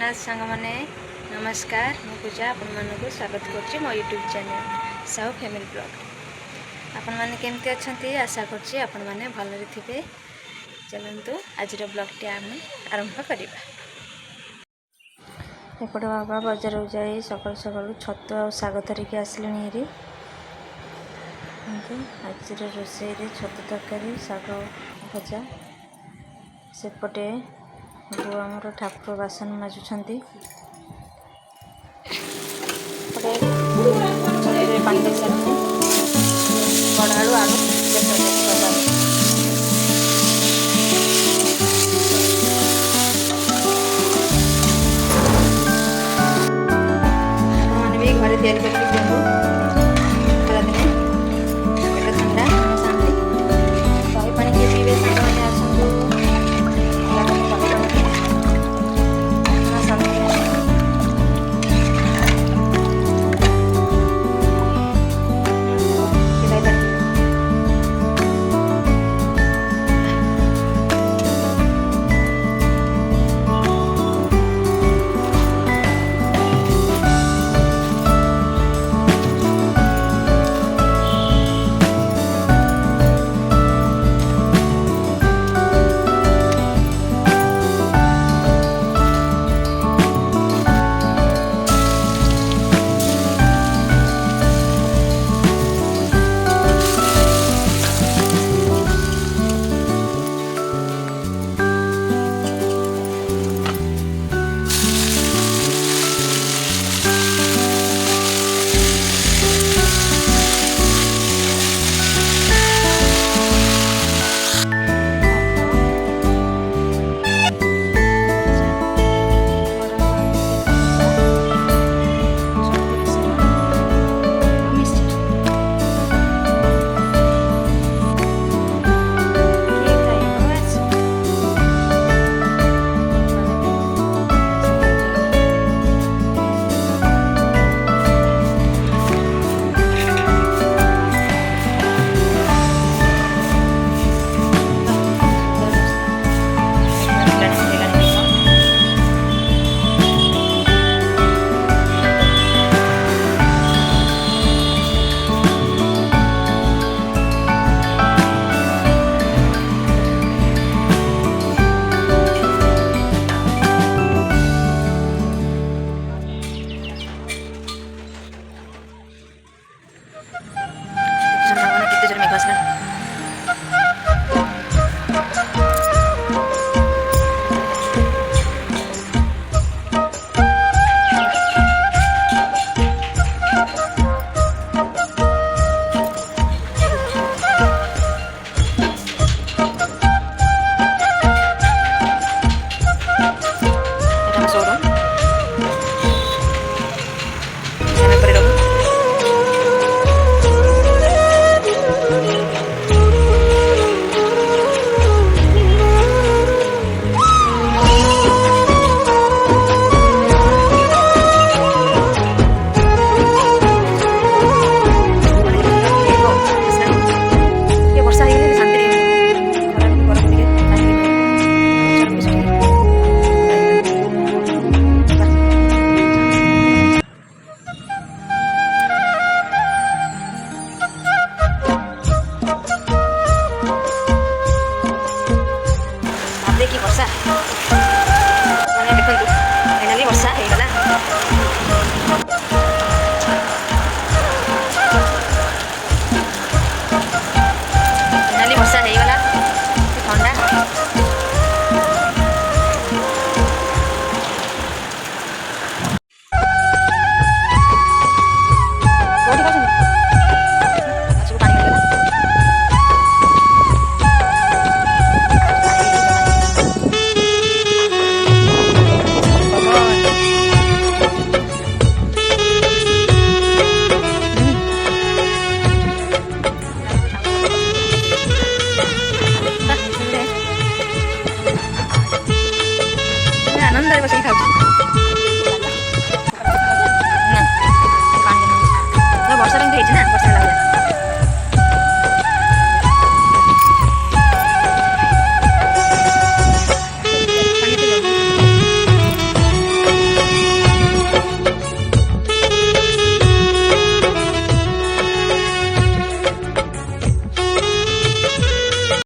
जगन्नाथ सांग मैंने नमस्कार मु पूजा आपण मानक स्वागत करुच्ची मो YouTube channel Sahu family blog. आपण मैंने केमती अच्छा आशा करुच्ची आपण मैंने भलरे थे। चलतु आज ब्लॉगटी आम आरंभ करवा। एपटे बाबा बजार जाए सकाल सकाल छतु आ शाग धरिकी आसले हेरी। आज रोषे छतु तरकारी शाग भजा। सेपटे बो आमर ठाकुर बासन माजुंट पानी दे सारे बड़ आलू आलू मैंने भी घरे तैयारी करके